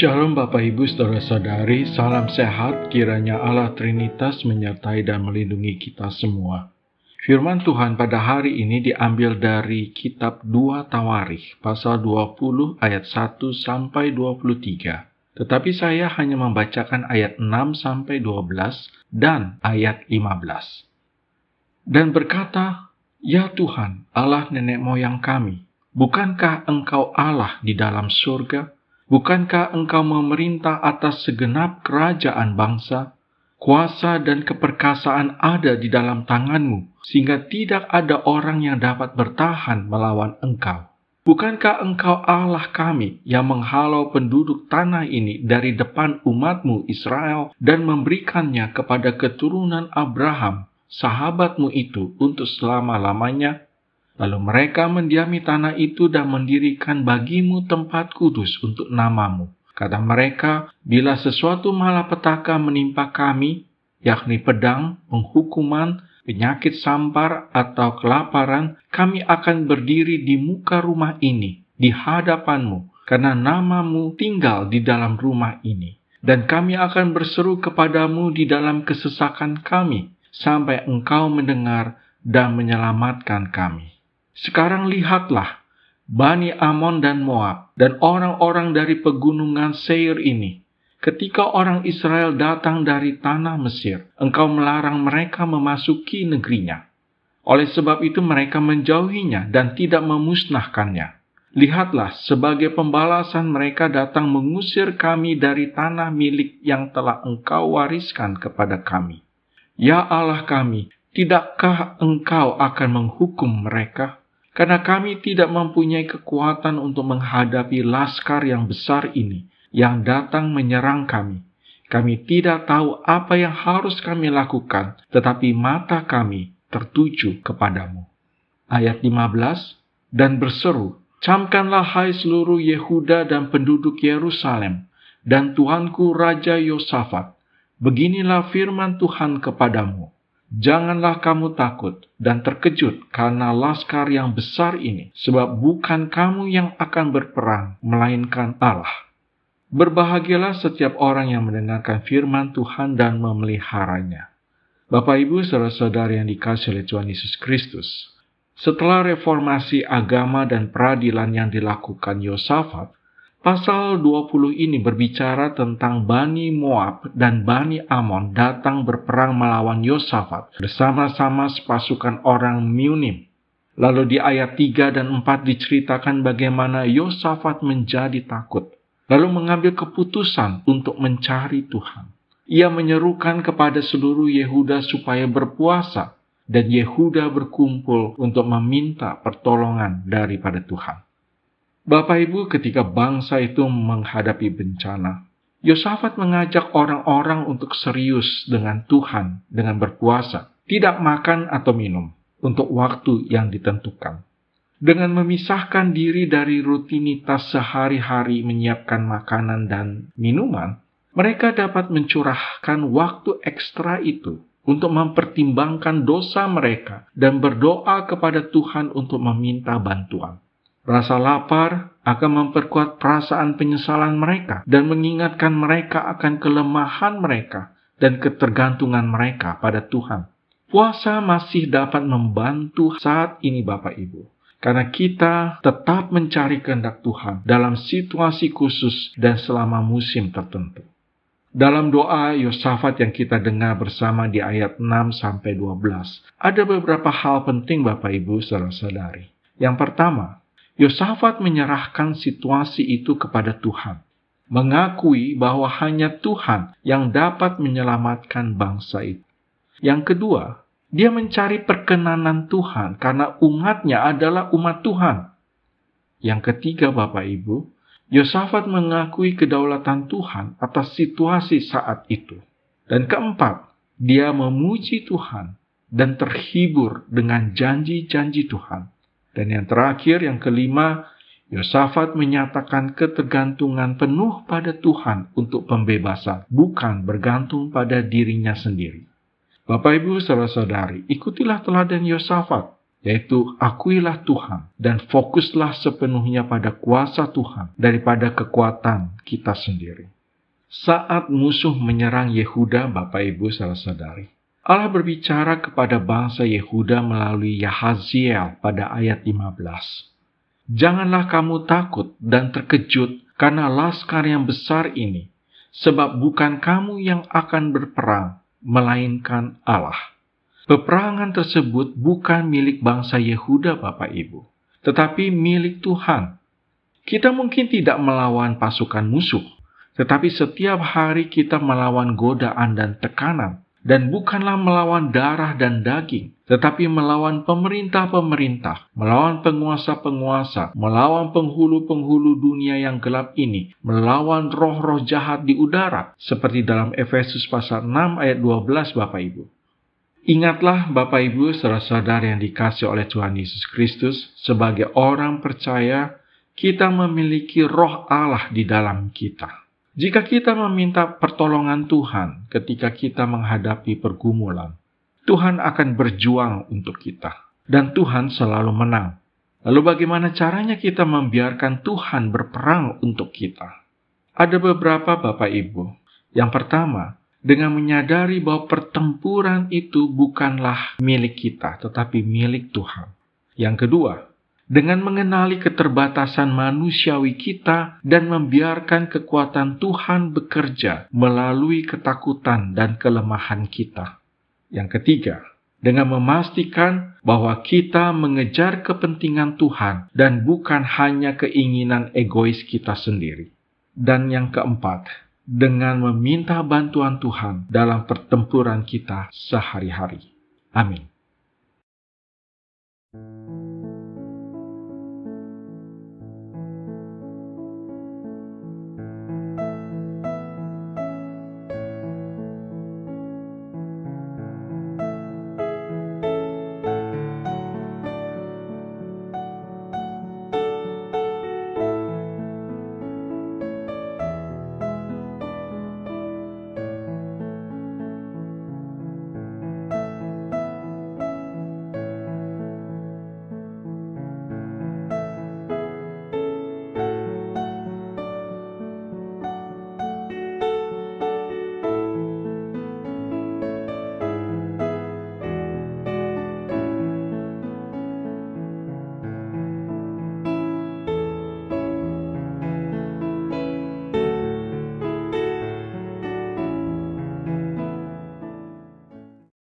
Shalom Bapak Ibu Saudara-saudari, salam sehat, kiranya Allah Trinitas menyertai dan melindungi kita semua. Firman Tuhan pada hari ini diambil dari kitab 2 Tawarikh, pasal 20 ayat 1 sampai 23. Tetapi saya hanya membacakan ayat 6 sampai 12 dan ayat 15. Dan berkata, "Ya Tuhan, Allah nenek moyang kami, bukankah Engkau Allah di dalam surga? Bukankah Engkau memerintah atas segenap kerajaan bangsa? Kuasa dan keperkasaan ada di dalam tangan-Mu, sehingga tidak ada orang yang dapat bertahan melawan Engkau. Bukankah Engkau Allah kami yang menghalau penduduk tanah ini dari depan umat-Mu Israel dan memberikannya kepada keturunan Abraham, sahabat-Mu itu, untuk selama-lamanya? Lalu mereka mendiami tanah itu dan mendirikan bagi-Mu tempat kudus untuk nama-Mu. Kata mereka, bila sesuatu malapetaka menimpa kami, yakni pedang, penghukuman, penyakit sampar, atau kelaparan, kami akan berdiri di muka rumah ini, di hadapan-Mu, karena nama-Mu tinggal di dalam rumah ini. Dan kami akan berseru kepadamu di dalam kesesakan kami, sampai Engkau mendengar dan menyelamatkan kami. Sekarang lihatlah, Bani Amon dan Moab, dan orang-orang dari pegunungan Seir ini. Ketika orang Israel datang dari tanah Mesir, Engkau melarang mereka memasuki negerinya. Oleh sebab itu mereka menjauhinya dan tidak memusnahkannya. Lihatlah, sebagai pembalasan mereka datang mengusir kami dari tanah milik yang telah Engkau wariskan kepada kami. Ya Allah kami, tidakkah Engkau akan menghukum mereka? Karena kami tidak mempunyai kekuatan untuk menghadapi laskar yang besar ini, yang datang menyerang kami. Kami tidak tahu apa yang harus kami lakukan, tetapi mata kami tertuju kepadamu." Ayat 15, "Dan berseru, camkanlah hai seluruh Yehuda dan penduduk Yerusalem, dan Tuanku Raja Yosafat, beginilah firman Tuhan kepadamu. Janganlah kamu takut dan terkejut karena laskar yang besar ini, sebab bukan kamu yang akan berperang, melainkan Allah. Berbahagialah setiap orang yang mendengarkan firman Tuhan dan memeliharanya." Bapak Ibu saudara-saudari yang dikasihi oleh Tuhan Yesus Kristus, setelah reformasi agama dan peradilan yang dilakukan Yosafat, pasal 20 ini berbicara tentang Bani Moab dan Bani Amon datang berperang melawan Yosafat bersama-sama sepasukan orang Meunim. Lalu di ayat 3 dan 4 diceritakan bagaimana Yosafat menjadi takut, lalu mengambil keputusan untuk mencari Tuhan. Ia menyerukan kepada seluruh Yehuda supaya berpuasa, dan Yehuda berkumpul untuk meminta pertolongan daripada Tuhan. Bapak Ibu, ketika bangsa itu menghadapi bencana, Yosafat mengajak orang-orang untuk serius dengan Tuhan dengan berpuasa, tidak makan atau minum untuk waktu yang ditentukan. Dengan memisahkan diri dari rutinitas sehari-hari menyiapkan makanan dan minuman, mereka dapat mencurahkan waktu ekstra itu untuk mempertimbangkan dosa mereka dan berdoa kepada Tuhan untuk meminta bantuan. Rasa lapar akan memperkuat perasaan penyesalan mereka dan mengingatkan mereka akan kelemahan mereka dan ketergantungan mereka pada Tuhan. Puasa masih dapat membantu saat ini Bapak Ibu, karena kita tetap mencari kehendak Tuhan dalam situasi khusus dan selama musim tertentu. Dalam doa Yosafat yang kita dengar bersama di ayat 6-12, ada beberapa hal penting Bapak Ibu saudara-saudari. Yang pertama, Yosafat menyerahkan situasi itu kepada Tuhan, mengakui bahwa hanya Tuhan yang dapat menyelamatkan bangsa itu. Yang kedua, dia mencari perkenanan Tuhan karena umatnya adalah umat Tuhan. Yang ketiga Bapak Ibu, Yosafat mengakui kedaulatan Tuhan atas situasi saat itu. Dan keempat, dia memuji Tuhan dan terhibur dengan janji-janji Tuhan. Dan yang terakhir, yang kelima, Yosafat menyatakan ketergantungan penuh pada Tuhan untuk pembebasan, bukan bergantung pada dirinya sendiri. Bapak, Ibu, saudara-saudari, ikutilah teladan Yosafat, yaitu akuilah Tuhan dan fokuslah sepenuhnya pada kuasa Tuhan daripada kekuatan kita sendiri. Saat musuh menyerang Yehuda, Bapak, Ibu, saudara-saudari, Allah berbicara kepada bangsa Yehuda melalui Yahaziel pada ayat 15. Janganlah kamu takut dan terkejut karena laskar yang besar ini, sebab bukan kamu yang akan berperang, melainkan Allah. Peperangan tersebut bukan milik bangsa Yehuda, Bapak Ibu, tetapi milik Tuhan. Kita mungkin tidak melawan pasukan musuh, tetapi setiap hari kita melawan godaan dan tekanan, dan bukanlah melawan darah dan daging, tetapi melawan pemerintah-pemerintah, melawan penguasa-penguasa, melawan penghulu-penghulu dunia yang gelap ini, melawan roh-roh jahat di udara, seperti dalam Efesus pasal 6 ayat 12, Bapak Ibu. Ingatlah Bapak Ibu saudara-saudara yang dikasihi oleh Tuhan Yesus Kristus, sebagai orang percaya, kita memiliki roh Allah di dalam kita. Jika kita meminta pertolongan Tuhan ketika kita menghadapi pergumulan, Tuhan akan berjuang untuk kita, dan Tuhan selalu menang. Lalu bagaimana caranya kita membiarkan Tuhan berperang untuk kita? Ada beberapa, Bapak Ibu. Yang pertama, dengan menyadari bahwa pertempuran itu bukanlah milik kita, tetapi milik Tuhan. Yang kedua, dengan mengenali keterbatasan manusiawi kita dan membiarkan kekuatan Tuhan bekerja melalui ketakutan dan kelemahan kita. Yang ketiga, dengan memastikan bahwa kita mengejar kepentingan Tuhan dan bukan hanya keinginan egois kita sendiri. Dan yang keempat, dengan meminta bantuan Tuhan dalam pertempuran kita sehari-hari. Amin.